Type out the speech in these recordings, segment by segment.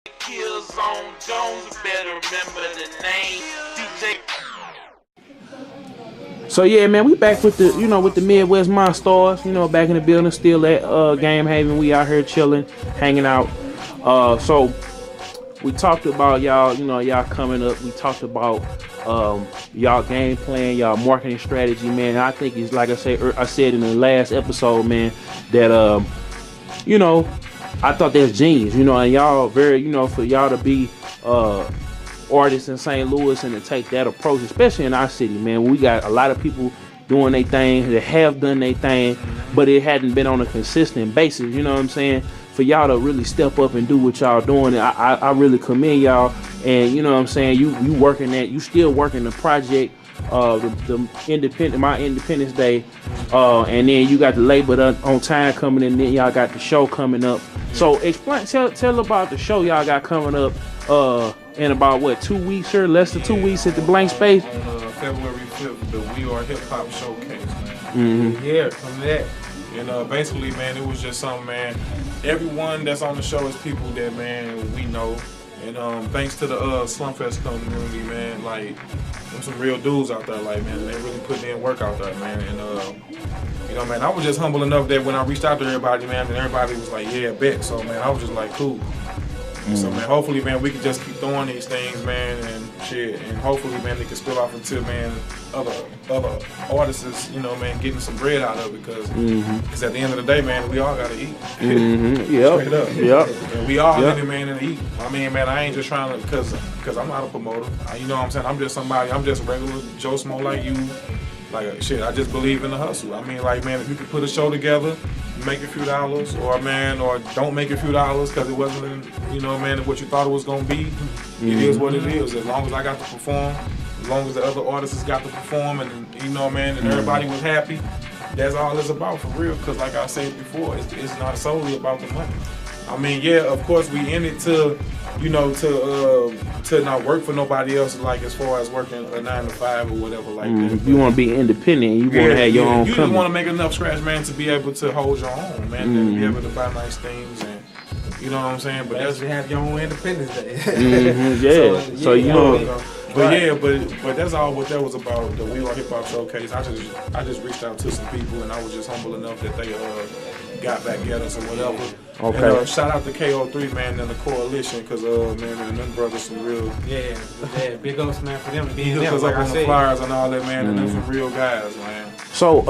DJKillzownJones, better remember the name. DJ. So yeah, man, we back with the with the Midwest MonStars, back in the building, still at Game Haven. We out here chilling, hanging out. So we talked about y'all, y'all coming up. We talked about y'all game plan, y'all marketing strategy, man. I think it's like I said in the last episode, man, that I thought that's genius, and y'all very, for y'all to be artists in St. Louis and to take that approach, especially in our city, man. We got a lot of people doing their thing, that have done their thing, but it hadn't been on a consistent basis, you know what I'm saying? For y'all to really step up and do what y'all doing, I really commend y'all. And you know what I'm saying, you working that, you still working the project, my Independence Day, and then you got the label on time coming in, then y'all got the show coming up. So tell about the show y'all got coming up in about what, 2 weeks or less than 2 weeks at the Blank Space. On February 5th, the We Are Hip Hop Showcase, man. Yeah, from that. And basically, man, it was just something, man. Everyone that's on the show is people that, man, we know. And thanks to the Slumfest community, man, like, there's some real dudes out there, like, man, they really put in work out there, man. And, man, I was just humble enough that when I reached out to everybody, man, and everybody was like, yeah, bet. So, man, I was just like, cool. So, man, hopefully, man, we can just keep doing these things, man, and shit. And hopefully, man, they can spill off into, man, other artists, man, getting some bread out of it. Because at the end of the day, man, we all got to eat. Yep. Straight up. Yep. And we all in it, man, and eat. I mean, man, I ain't just trying to, because I'm not a promoter. You know what I'm saying? I'm just somebody, I'm just a regular Joe Smo like you. Like, shit, I just believe in the hustle. I mean, like, man, if you could put a show together, make a few dollars, or, man, or don't make a few dollars because it wasn't, man, what you thought it was going to be, it is what it is. As long as I got to perform, as long as the other artists got to perform, and, man, and everybody was happy, that's all it's about, for real. Because, like I said before, it's not solely about the money. I mean, yeah, of course, we in it to not work for nobody else, like as far as working a 9 to 5 or whatever like that. You want to be independent, you want to have your own You company. just want to make enough scratch, man, to be able to hold your own, man, and be able to buy nice things, and you know what I'm saying? But that's to have your own Independence Day. But that's all what that was about, the We Are Hip Hop Showcase. I just reached out to some people, and I was just humble enough that they got back at us or whatever. Okay. And shout out to KO3, man, and the coalition, because man, and them brothers some real. Yeah, big ups, man, for them being there. Because like up on the flyers and all that, man, and them some real guys, man. So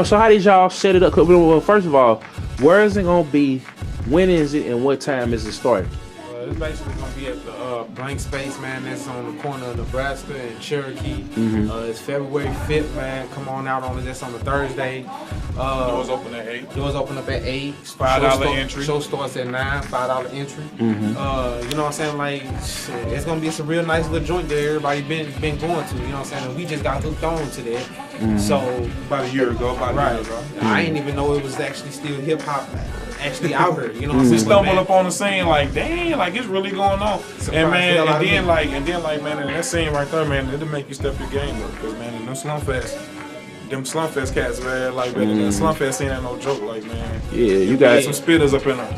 so how did y'all set it up? Well, first of all, where is it gonna be? When is it, and what time is it starting? It's basically gonna be at the Blank Space, man. That's on the corner of Nebraska and Cherokee. It's February 5th, man. Come on out on it. That's on a Thursday. Doors open at 8. Doors open up at 8. $5 entry. Show starts at 9. $5 entry. You know what I'm saying? Like, shit, it's gonna be some real nice little joint that everybody been going to. You know what I'm saying? And we just got hooked on to that. So about a year ago. I didn't even know it was actually still hip hop. Actually out here, you know what I'm saying? Stumble up on the scene like, dang, like it's really going on. And man, and then like, man, and that scene right there, man, it'll make you step your game up. Because man, them Slumfest cats, man, like, man, that Slumfest scene ain't no joke, like, man. Yeah, you got some spitters up in there.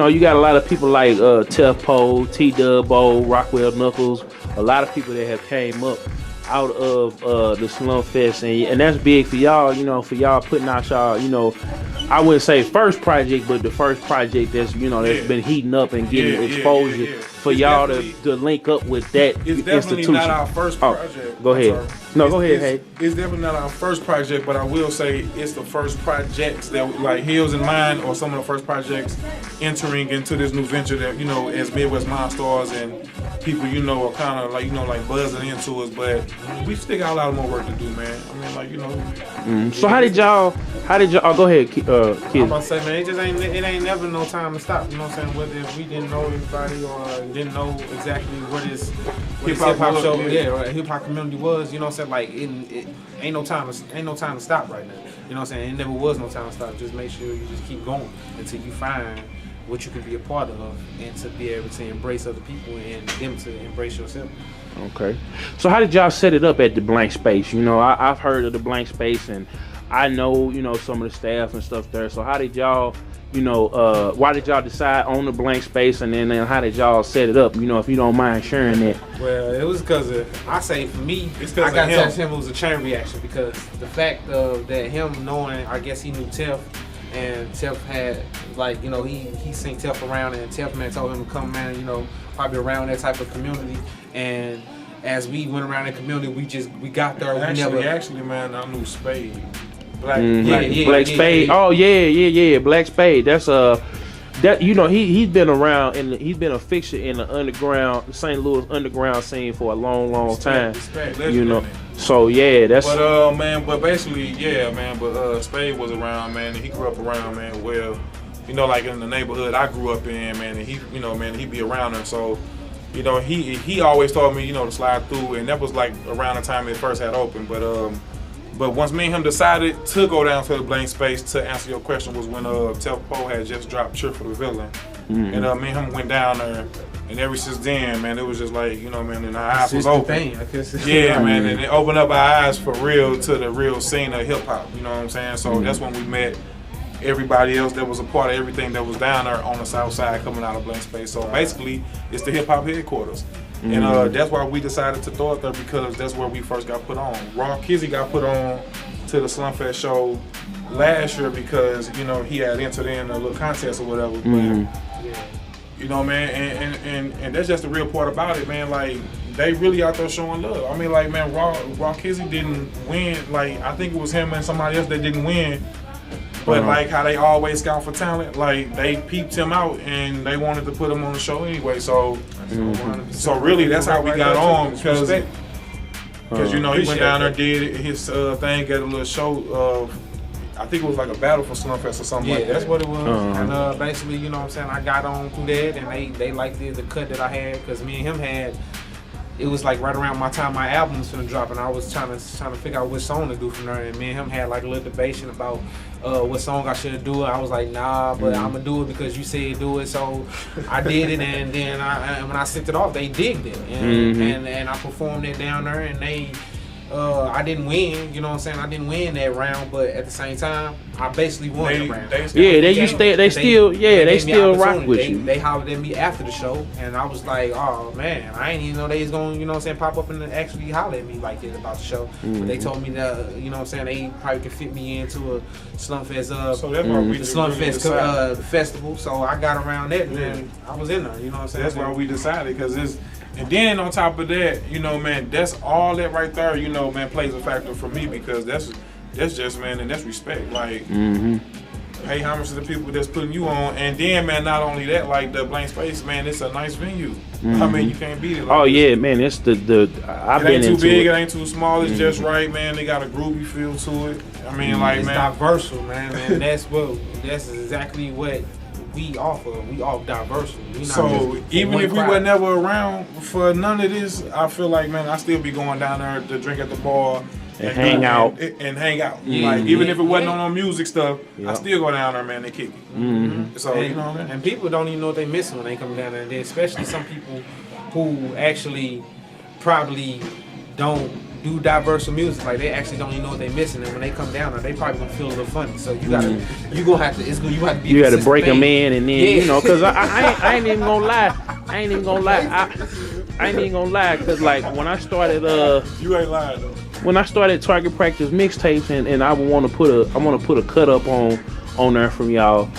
You got a lot of people like Tefpo, T-Dub-O, Rockwell Knuckles, a lot of people that have came up out of the Slumfest, and that's big for y'all, for y'all putting out y'all, I wouldn't say first project, but the first project that's that's been heating up and getting exposure for y'all to link up with that it's definitely institution. Not our first project. Go ahead. Go ahead, hey. It's definitely not our first project, but I will say it's the first projects that like Hills and mine, or some of the first projects entering into this new venture that as Midwest MonStars, and people are kind of like buzzing into us, but we still got a lot more work to do, man. I mean, So how did y'all? Go ahead, kid. I'm about to say, man, it ain't never no time to stop. You know what I'm saying? Whether if we didn't know everybody or didn't know exactly what this hip hop show, hip hop community was. You know what I'm saying? Like it ain't no time to stop right now. You know what I'm saying? It never was no time to stop. Just make sure you just keep going until you find what you can be a part of, and to be able to embrace other people and them to embrace yourself. Okay. So how did y'all set it up at the Blank Space? I've heard of the Blank Space, and I know some of the staff and stuff there. So how did y'all why did y'all decide on the blank space, and then how did y'all set it up? If you don't mind sharing that. Well, it was because I say for me, I got to tell him it was a chain reaction because the fact of that him knowing, I guess he knew Tef, and Tef had he seen Tef around, and Tef man told him to come, man, probably around that type of community. And as we went around that community, we got there. Actually, man, I knew Spade. Black Spade. Oh yeah. Black Spade. That's he's been around and he's been a fixture in the underground, St. Louis underground scene for a long time. So yeah, that's. But basically, yeah, man. But Spade was around, man. And he grew up around, man. Well, like in the neighborhood I grew up in, man. And he, he be around there. So, he always told me, to slide through, and that was like around the time it first had opened. But once me and him decided to go down to the blank space, to answer your question, was when Tef Poe had just dropped Cheer for the Villain. And me and him went down there, and ever since then, man, it was just like, man, and our eyes was open. Yeah, man, and it opened up our eyes for real to the real scene of hip hop, you know what I'm saying? So that's when we met everybody else that was a part of everything that was down there on the south side coming out of blank space. So basically, it's the hip hop headquarters. And that's why we decided to throw it there, because that's where we first got put on. Raw Kizzy got put on to the Slumfest show last year because, he had entered in a little contest or whatever. But, man, and that's just the real part about it, man. Like, they really out there showing love. I mean, like, man, Raw Kizzy didn't win. Like, I think it was him and somebody else that didn't win. But like how they always scout for talent, like they peeped him out and they wanted to put him on the show anyway. So, so really that's how we got on, because he went down there, did his thing, got a little show. I think it was like a battle for Slumfest or something like that. Yeah, that's what it was. And basically, I got on through that, and they liked the cut that I had, because me and him had. It was like right around my time my album was gonna drop, and I was trying to figure out what song to do from there. And me and him had like a little debate about what song I should do. I was like, nah, but I'm gonna do it because you said do it. So I did it, and then when I sent it off, they digged it, and I performed it down there, and they. I didn't win, I didn't win that round, but at the same time, I basically won that round. They still rock with you. They hollered at me after the show, and I was like, oh man, I ain't even know they was gonna, pop up and actually holler at me like that about the show. But they told me that, they probably could fit me into a Slumfest, so that's why we the Slumfest festival. So I got around that, and then I was in there. That's why we decided, because it's. And then on top of that, man, that's all that right there, man, plays a factor for me, because that's just, man, and that's respect. Like, pay homage to the people that's putting you on. And then, man, not only that, like the blank space, man, it's a nice venue. I mean, you can't beat it. Like yeah, man, it's the I've been into it. It ain't too big, it ain't too small, it's just right, man. They got a groovy feel to it. I mean, like, it's man. It's diverse, man. And that's exactly what we offer. We offer diversity. So even if we were never around for none of this, I feel like, man, I still be going down there to drink at the bar and hang out. And hang out. Even if it wasn't on music stuff, I still go down there, man, and kick it. So and people don't even know what they missing when they come down there. And especially some people who actually probably don't do diverse music, like they actually don't even know what they're missing, and when they come down there, they probably gonna feel a little funny. So you gotta have to. You gotta break them in, and then because I ain't even gonna lie. I ain't even gonna lie, because like when I started, you ain't lying though. When I started Target Practice mixtapes, and I want to put a cut up on there from y'all.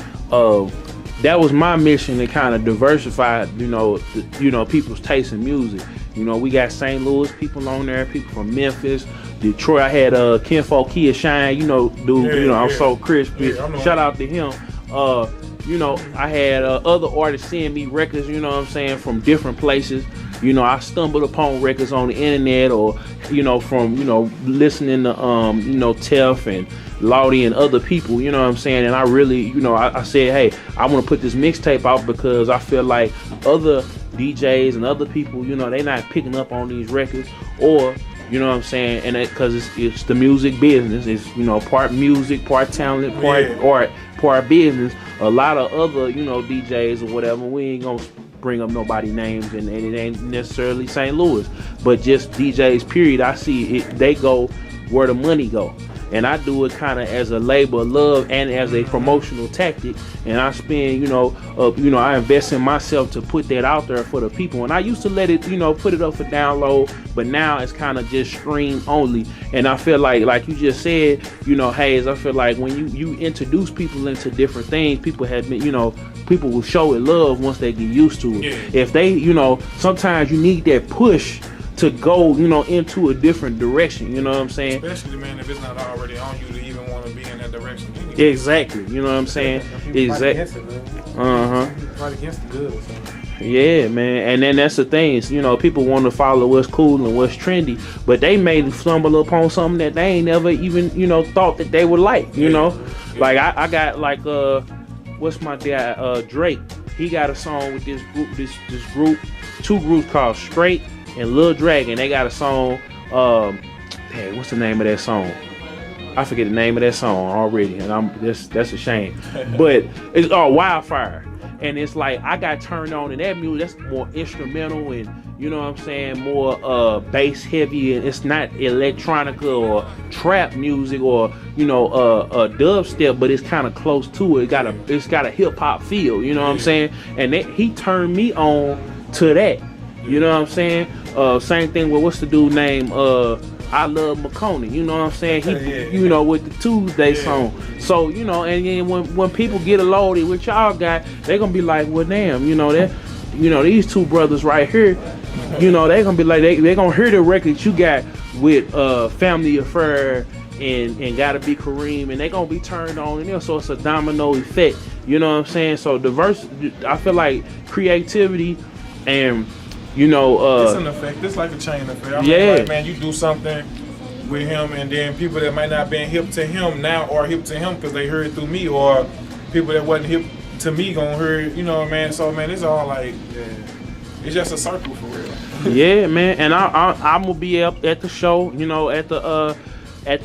That was my mission, to kind of diversify, people's taste in music. We got St. Louis people on there, people from Memphis, Detroit. I had Kinfolk Kia Shine, dude. I'm so crispy. Shout out to him. I had other artists send me records, from different places. I stumbled upon records on the internet, or from listening to Tef and Laudy and other people, and I really, I said, hey, I want to put this mixtape out because I feel like other DJs and other people, they not picking up on these records, or and because it's the music business. It's part music, part talent, part art, part business. A lot of other DJs or whatever, we ain't gonna bring up nobody names, and it ain't necessarily St. Louis, but just DJs period. I see it, they go where the money go. and I do it kind of as a labor of love and as a promotional tactic. And I spend, I invest in myself to put that out there for the people. And I used to let it, put it up for download, but now it's kind of just stream only. And I feel like you just said, Hayes, I feel like when you introduce people into different things, people have been, people will show it love once they get used to it. Yeah. If they, sometimes you need that push to go, into a different direction. You know what I'm saying? Especially, man, if it's not already on you to even want to be in that direction. Exactly. You know what I'm saying? Exactly. Fight against the good. So. Yeah, man. And then that's the thing is, people want to follow what's cool and what's trendy, but they may stumble upon something that they ain't never even, thought that they would like, Like I got like what's my guy Drake. He got a song with this group, two groups called Straight and Lil Dragon. They got a song, hey, what's the name of that song? I forget the name of that song already, and that's a shame. But it's Wildfire. And it's like I got turned on in that music. That's more instrumental and more bass heavy, and it's not electronica or trap music or dubstep, but it's kind of close to it. It's got a hip hop feel, you know what I'm saying? And he turned me on to that. You know what I'm saying? Same thing with what's the dude name? I Love McConaughey, you know what I'm saying? He, with the Tuesday song. So, and then when people get loaded with y'all got, they gonna be like, well, damn, these two brothers right here, they gonna be like, they gonna hear the record you got with Family Affair and Gotta Be Kareem, and they gonna be turned on in there. So it's a domino effect, you know what I'm saying? So I feel like creativity and it's an effect. It's like a chain effect. Like, man, you do something with him, and then people that might not have been hip to him now are hip to him because they heard it through me, or people that wasn't hip to me gonna hear it, man. So, man, it's all like, it's just a circle for real. Yeah, man. And I'm gonna be up at the show, at the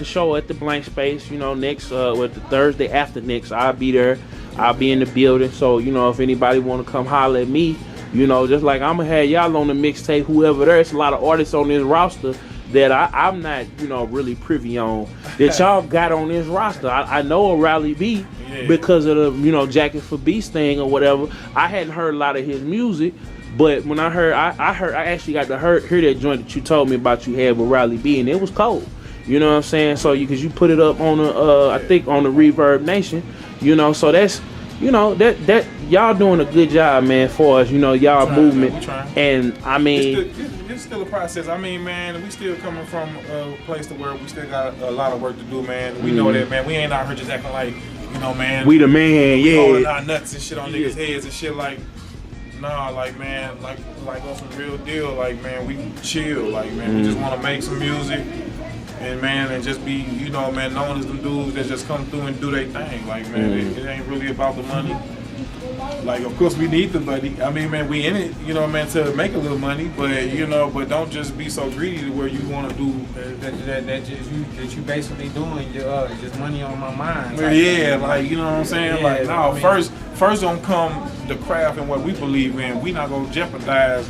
show at the Blank Space, next with the Thursday after next. I'll be there. I'll be in the building. So, if anybody want to come holler at me. Just like I'm gonna have y'all on the mixtape, whoever there's a lot of artists on this roster that I'm not, really privy on that y'all got on this roster. I know O'Reilly B because of the, Jacket for Beast thing or whatever. I hadn't heard a lot of his music, but when I heard, I actually got to hear that joint that you told me about you had with Riley B, and it was cold. You know what I'm saying? So because you put it up on I think on the Reverb Nation, so that's. That y'all doing a good job, man, for us, y'all movement. And I mean, it's still a process. I mean, man, we still coming from a place to where we still got a lot of work to do, man. We know that, man. We ain't out here just acting like, man. We the man, holding our nuts and shit on niggas' heads and shit like. Nah, like, man, like on some real deal, like, man, we chill, like, man, we just want to make some music. And man, and just be, man, known as them dudes that just come through and do their thing. Like, man, it ain't really about the money. Like, of course we need the money. I mean, man, we in it, man, to make a little money. But but don't just be so greedy to where you want to do that you basically doing just money on my mind. Like, you know what I'm saying? Like, no, first don't come the craft and what we believe in. We not gonna jeopardize,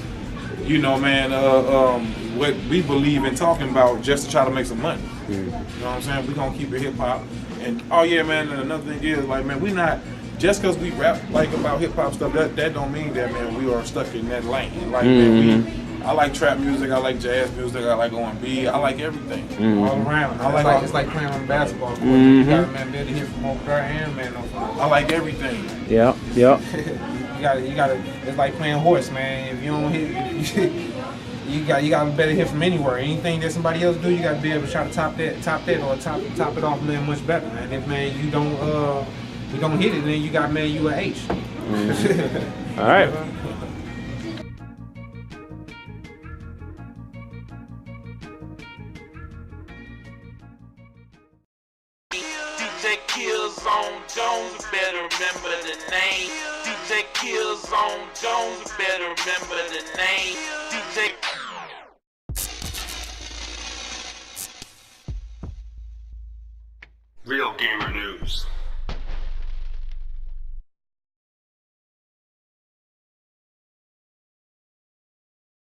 what we believe in talking about just to try to make some money. You know what I'm saying? We gonna keep it hip hop. And man, and another thing is, like, man, we not just because we rap like about hip hop stuff. That don't mean that, man, we are stuck in that lane. Like, man, I like trap music. I like jazz music. I like R&B. I like everything all around. It's like playing on basketball court. You got to, man, be able to hit from over there and man on front. I like everything. Yep. You gotta. It's like playing horse, man. If you don't hit. You got to better hit from anywhere. Anything that somebody else do, you got to be able to try to top that, or top it off, man, much better. And if, man, you don't hit it, then you got, man, you an H. All right. DJKillzownJones, better remember the name. DJKillzownJones, better remember the name. DJ. Real gamer news.